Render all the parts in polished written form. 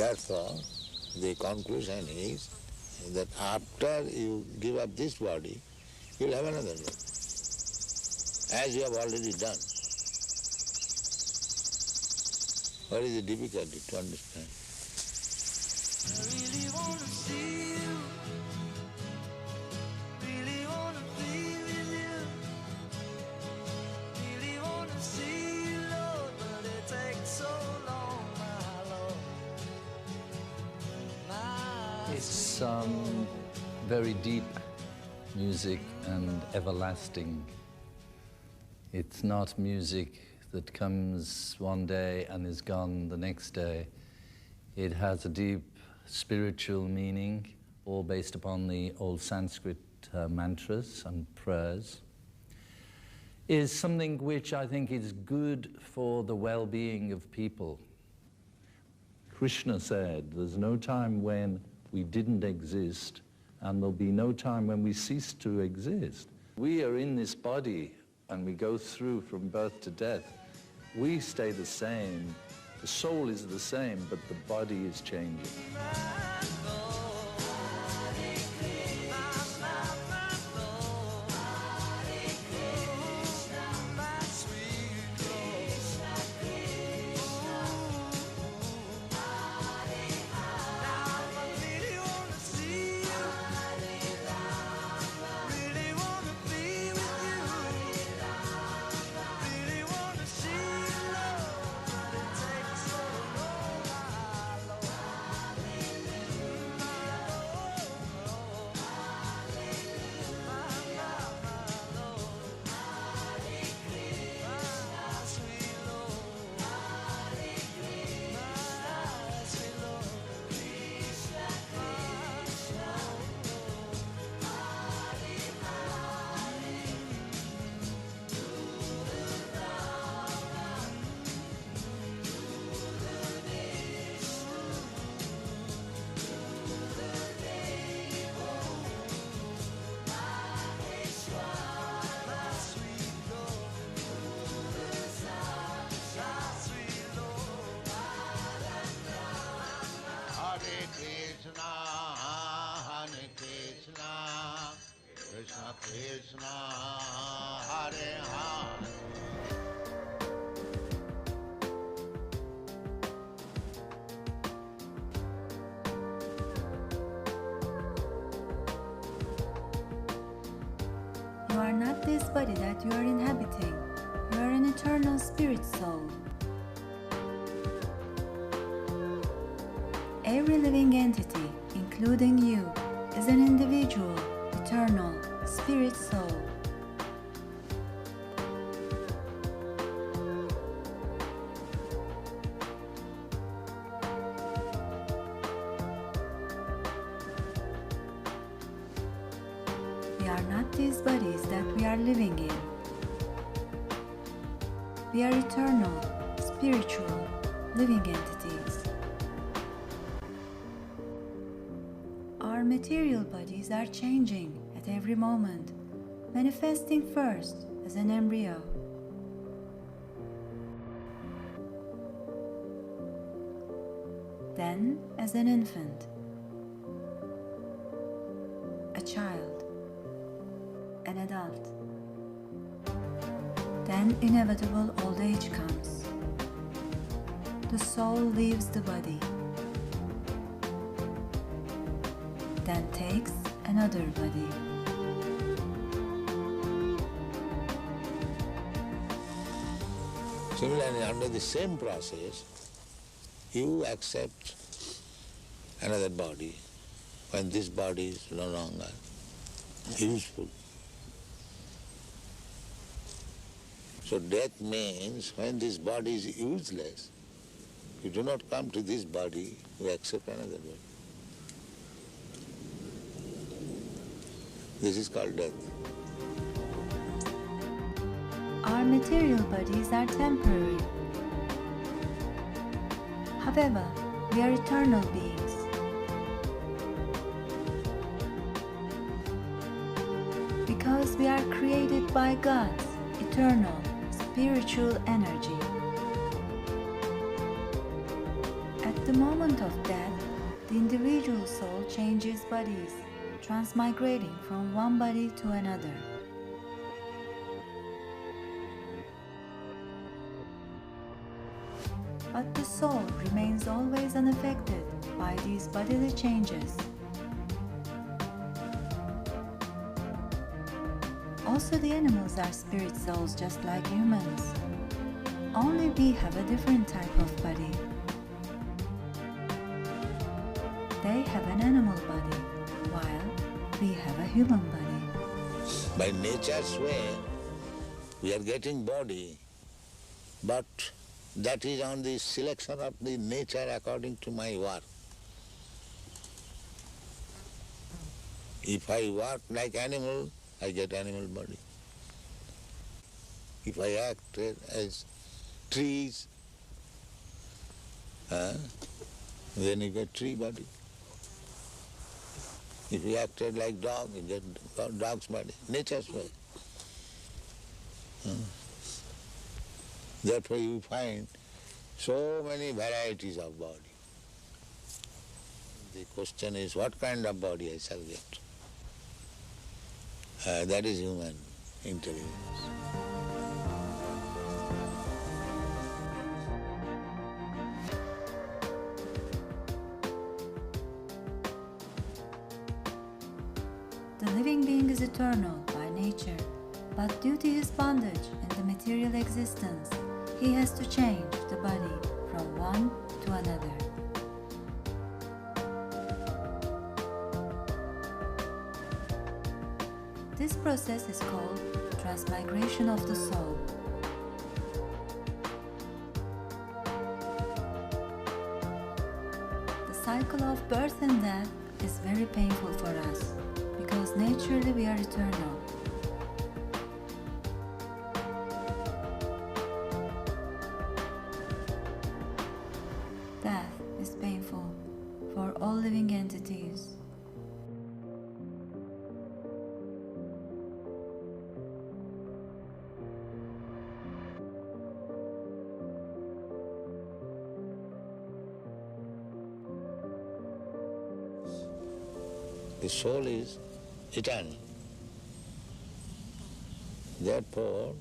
Therefore, the conclusion is that after you give up this body, you will have another body, as you have already done. What is the difficulty to understand? I really want to see you, really want to be with you, really want to see you, Lord, but it takes so long, my Lord. It's very deep music and everlasting. It's not music that comes one day and is gone the next day. It has a deep spiritual meaning, all based upon the old Sanskrit mantras and prayers. Is something which I think is good for the well-being of people. Krishna said, there's no time when we didn't exist, and there'll be no time when we cease to exist. We are in this body, and we go through from birth to death. We stay the same. The soul is the same, but the body is changing. Krishna Krishna, Hare Hare. You are not this body that you are inhabiting. You are an eternal spirit soul. Every living entity, including you, is an individual, eternal spirit soul. We are not these bodies that we are living in. We are eternal, spiritual, living entities. Our material bodies are changing at every moment, manifesting first as an embryo, then as an infant, a child, an adult. Then inevitable old age comes. The soul leaves the body, then takes another body. Similarly, under the same process, you accept another body when this body is no longer useful. So death means when this body is useless, you do not come to this body, you accept another body. This is called death. Our material bodies are temporary. However, we are eternal beings. Because we are created by God's eternal spiritual energy. At the the moment of death, the individual soul changes bodies, transmigrating from one body to another. But the soul remains always unaffected by these bodily changes. Also, the animals are spirit souls just like humans. Only we have a different type of body. They have an animal body, while we have a human body. By nature's way, we are getting body, but that is on the selection of the nature according to my work. If I work like animal, I get animal body. If I act as trees, then you get tree body. If you acted like dog, you get dog's body, nature's way. Therefore you find so many varieties of body. The question is, what kind of body I shall get? That is human intelligence. The living being is eternal by nature, but due to his bondage in the material existence, he has to change the body from one to another. This process is called transmigration of the soul. The cycle of birth and death is very painful for us, because naturally we are eternal. Death is painful for all living entities. The soul is eternal. Therefore,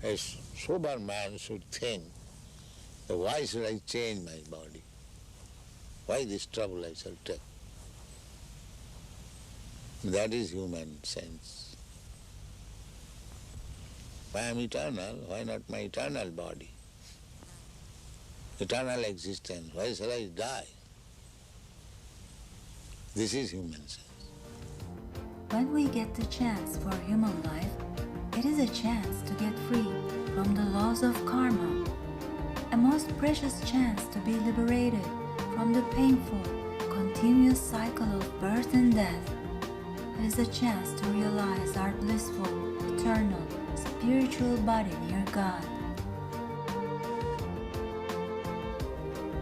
a sober man should think, why should I change my body? Why this trouble I shall take? That is human sense. If I am eternal, why not my eternal body? Eternal existence, why shall I die? This is human sense. When we get the chance for human life, it is a chance to get free from the laws of karma, a most precious chance to be liberated from the painful, continuous cycle of birth and death. It is a chance to realize our blissful, eternal, spiritual body near God.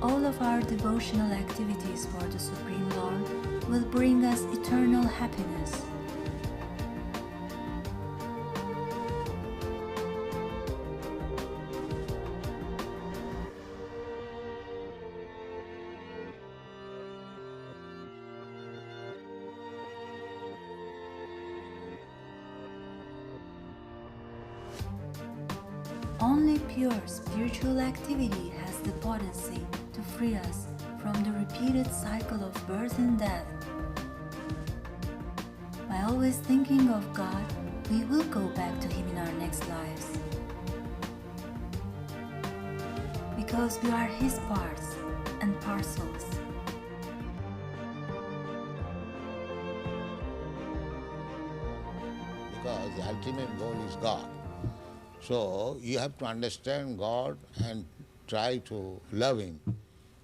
All of our devotional activities for the Supreme Lord will bring us eternal happiness. Only pure spiritual activity has the potency to free us from the repeated cycle of birth and death. By always thinking of God, we will go back to Him in our next lives. Because we are His parts and parcels. Because the ultimate goal is God. So you have to understand God and try to love Him.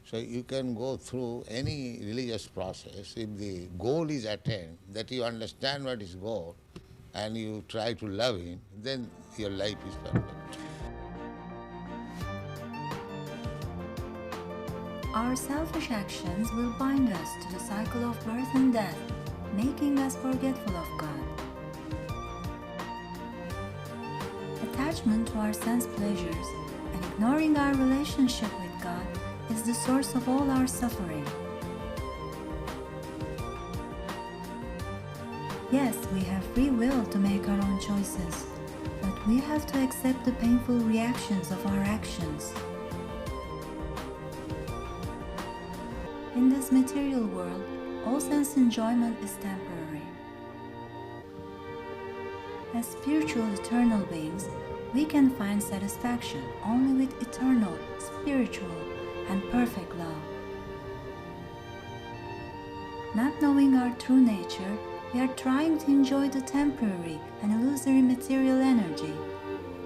So you can go through any religious process. If the goal is attained, that you understand what is goal, and you try to love Him, then your life is perfect. Our selfish actions will bind us to the cycle of birth and death, making us forgetful of God. Attachment to our sense pleasures and ignoring our relationship with God is is the source of all our suffering. Yes, we have free will to make our own choices, but we have to accept the painful reactions of our actions. In this material world, all sense enjoyment is temporary. As spiritual eternal beings, we can find satisfaction only with eternal, spiritual, and perfect love. Not knowing our true nature, we are trying to enjoy the temporary and illusory material energy.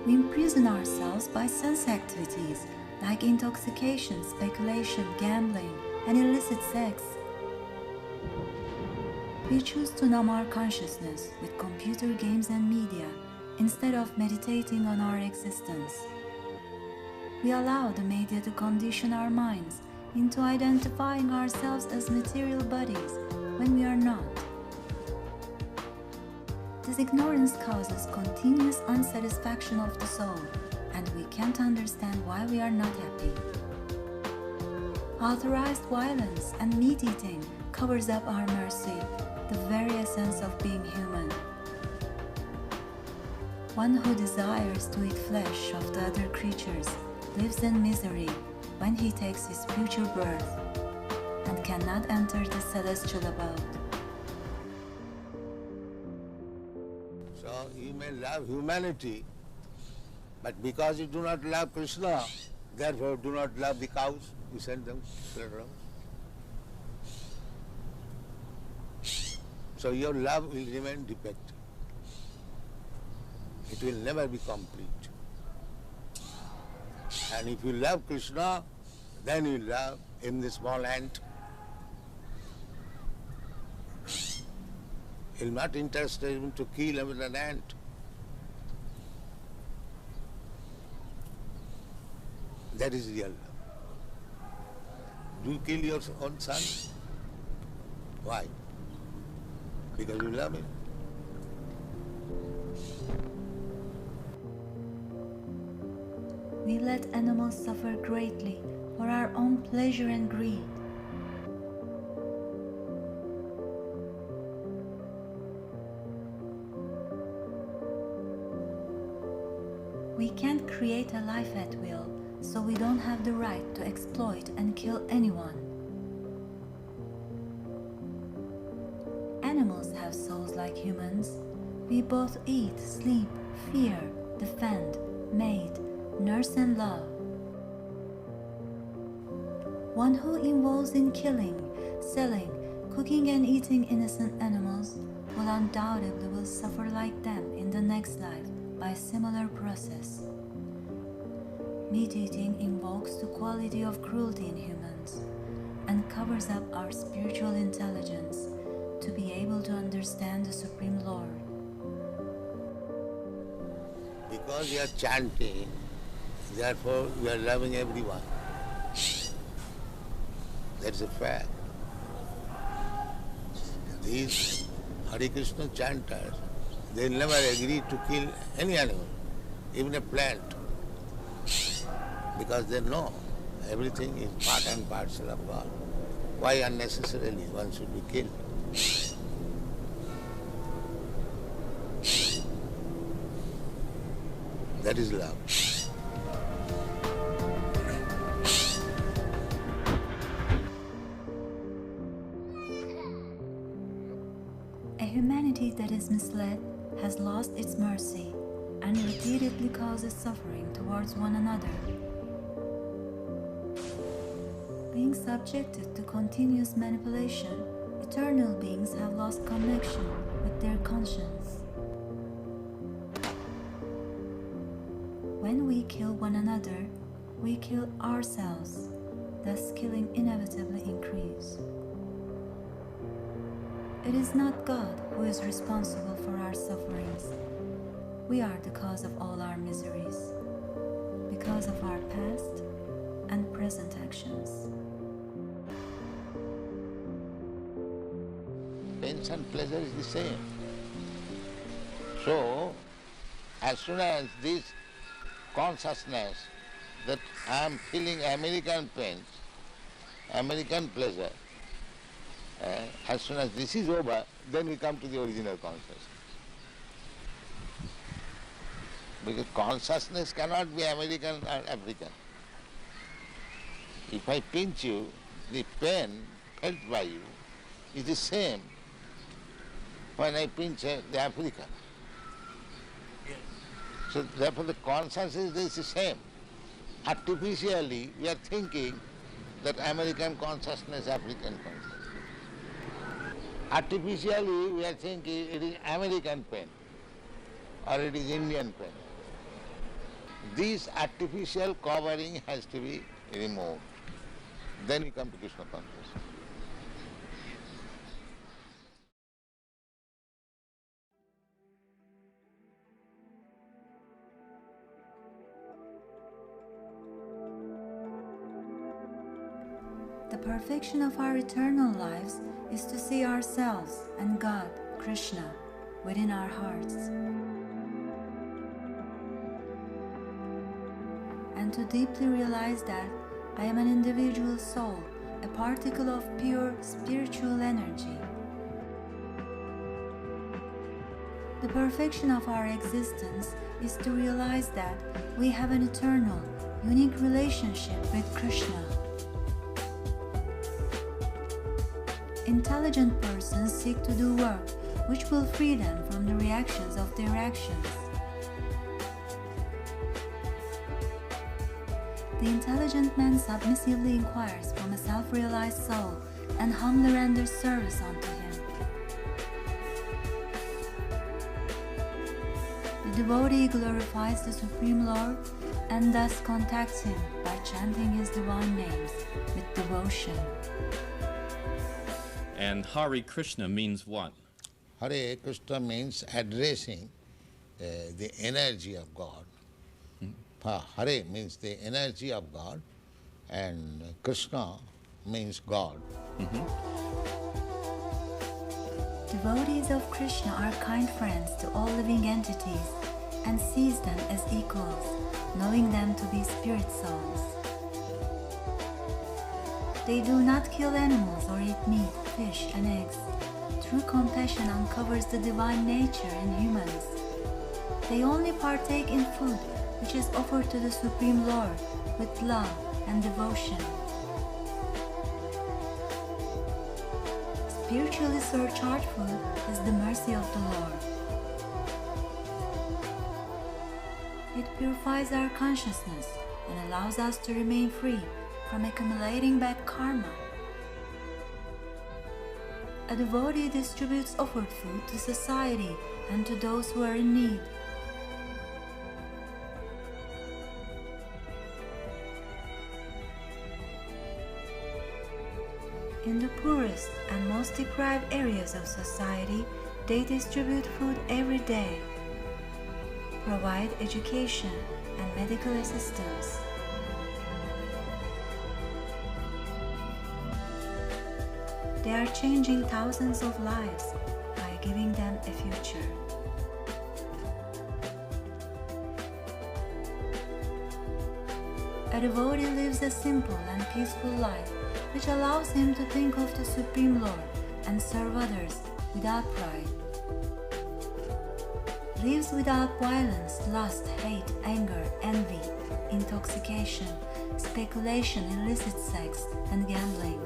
We imprison ourselves by sense activities like intoxication, speculation, gambling, and illicit sex. We choose to numb our consciousness with computer games and media instead of meditating on our existence. We allow the media to condition our minds into identifying ourselves as material bodies when we are not. This ignorance causes continuous unsatisfaction of the soul, and we can't understand why we are not happy. Authorized violence and meat-eating covers up our mercy, the very essence of being human. One who desires to eat flesh of the other creatures lives in misery when he takes his future birth and cannot enter the celestial abode. So you may love humanity, but because you do not love Krishna, therefore do not love the cows, you send them around. So your love will remain defective. It will never be complete. And if you love Krishna, then you love in the small ant. You're not interested even to kill even an ant. That is real love. Do you kill your own son? Why? Because you love him. We let animals suffer greatly for our own pleasure and greed. We can't create a life at will, so we don't have the right to exploit and kill anyone. Animals have souls like humans. We both eat, sleep, fear, defend, mate, nurse and love. One who involves in killing, selling, cooking and eating innocent animals will undoubtedly suffer like them in the next life by a similar process. Meat eating invokes the quality of cruelty in humans and covers up our spiritual intelligence to be able to understand the Supreme Lord. Because you are chanting, therefore you are loving everyone. That's a fact. These Hare Krishna chanters, they never agree to kill any animal, even a plant, because they know everything is part and parcel of God. Why unnecessarily one should be killed? That is love. A humanity that is misled has lost its mercy and repeatedly causes suffering towards one another. Being subjected to continuous manipulation, eternal beings have lost connection with their conscience. When we kill one another, we kill ourselves, thus killing inevitably increase. It is not God who is responsible for our sufferings. We are the cause of all our miseries, because of our past and present actions. Pains and pleasure is the same. So, as soon as this consciousness that I am feeling American pains, American pleasure. As soon as this is over, then we come to the original consciousness. Because consciousness cannot be American or African. If I pinch you, the pain felt by you is the same when I pinch the African. So therefore the consciousness is the same. Artificially we are thinking that American consciousness, African consciousness. Artificially we are thinking it is American pain or it is Indian pain. This artificial covering has to be removed. Then we come to Krishna consciousness. The perfection of our eternal lives is to see ourselves and God, Krishna, within our hearts, and to deeply realize that I am an individual soul, a particle of pure spiritual energy. The perfection of our existence is to realize that we have an eternal, unique relationship with Krishna. Intelligent persons seek to do work which will free them from the reactions of their actions. The intelligent man submissively inquires from a self-realized soul and humbly renders service unto him. The devotee glorifies the Supreme Lord and thus contacts him by chanting his divine names with devotion. And Hare Krishna means what? Hare Krishna means addressing the energy of God. Hare means the energy of God, and Krishna means God. Devotees of Krishna are kind friends to all living entities and sees them as equals, knowing them to be spirit souls. They do not kill animals or eat meat, fish, and eggs. True compassion uncovers the divine nature in humans. They only partake in food which is offered to the Supreme Lord with love and devotion. Spiritually surcharged food is the mercy of the Lord. It purifies our consciousness and allows us to remain free from accumulating bad karma. A devotee distributes offered food to society and to those who are in need. In the poorest and most deprived areas of society, they distribute food every day, provide education and medical assistance. They are changing thousands of lives by giving them a future. A devotee lives a simple and peaceful life, which allows him to think of the Supreme Lord and serve others without pride. Lives without violence, lust, hate, anger, envy, intoxication, speculation, illicit sex, and gambling.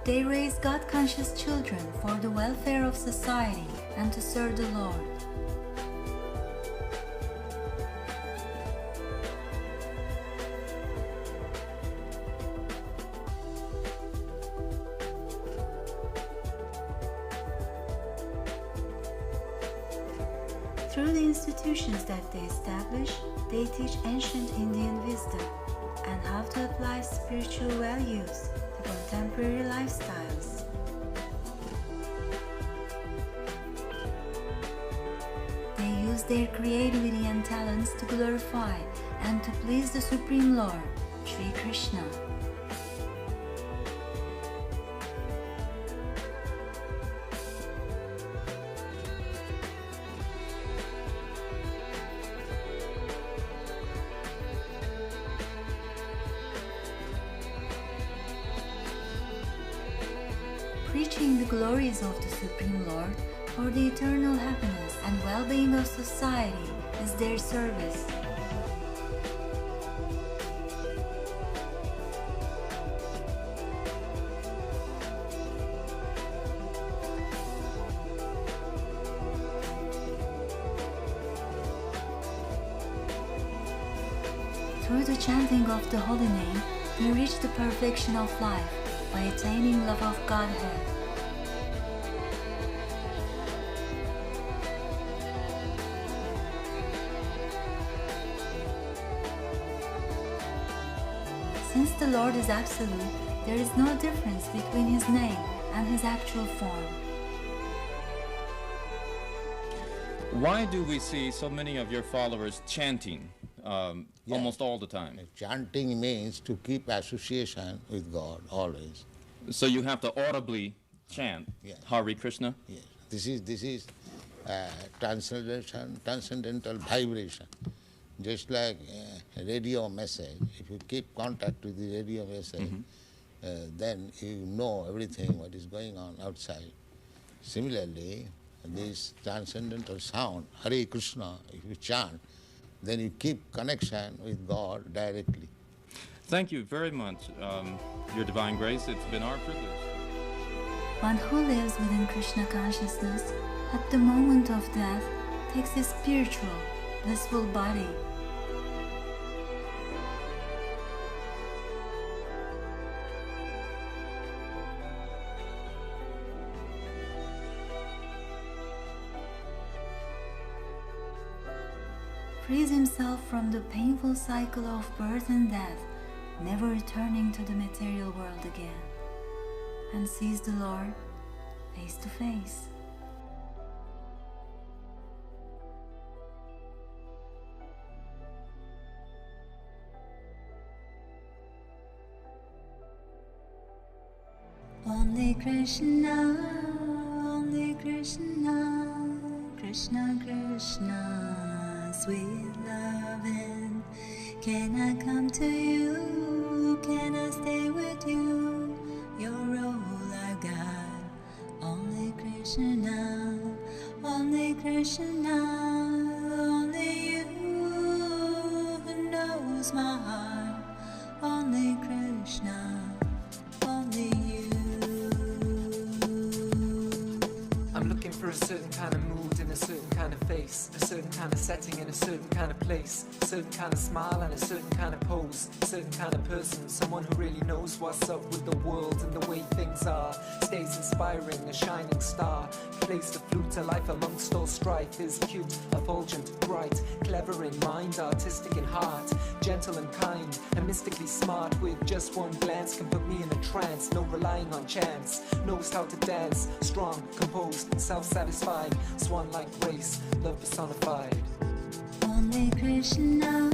They raise God-conscious children for the welfare of society and to serve the Lord. Through the institutions that they establish, they teach ancient Indian wisdom and how to apply spiritual values to contemporary lifestyles. They use their creativity and talents to glorify and to please the Supreme Lord, Shri Krishna. preaching the glories of the Supreme Lord for the eternal happiness and well-being of society is their service. Through the chanting of the holy name, we reach the perfection of life by attaining love of Godhead. Since the Lord is absolute, there is no difference between His name and His actual form. Why do we see so many of your followers chanting almost all the time? Chanting means to keep association with God always. So you have to audibly chant Yes. Hare Krishna? Yes. This is transcendental vibration. Just like a radio message, if you keep contact with the radio message, then you know everything what is going on outside. Similarly, this transcendental sound, Hare Krishna, if you chant, then you keep connection with God directly. Thank you very much, Your Divine Grace. It's been our privilege. One who lives within Krishna consciousness at the moment of death takes his spiritual, blissful body. Frees himself from the painful cycle of birth and death, never returning to the material world again, and sees the Lord face to face. Only Krishna, Krishna Krishna, sweet loving. Can I come to you? Can I stay with you? You're all I got. Only Krishna, only Krishna, only you who knows my heart. Only Krishna, only you. I'm looking for a certain kind of mood in a certain kind of face, a certain kind of setting in a certain kind of place, a certain kind of smile and a certain kind of pose, a certain kind of person, someone who really knows what's up with the world and the way things are, stays inspiring, a shining star, plays the flute to life amongst all strife, is cute, effulgent, bright, clever in mind, artistic in heart, gentle and kind, and mystically smart, with just one glance can put me in a trance, no relying on chance, knows how to dance, strong, composed, self-satisfied, swan-like grace, love personified. Only Krishna,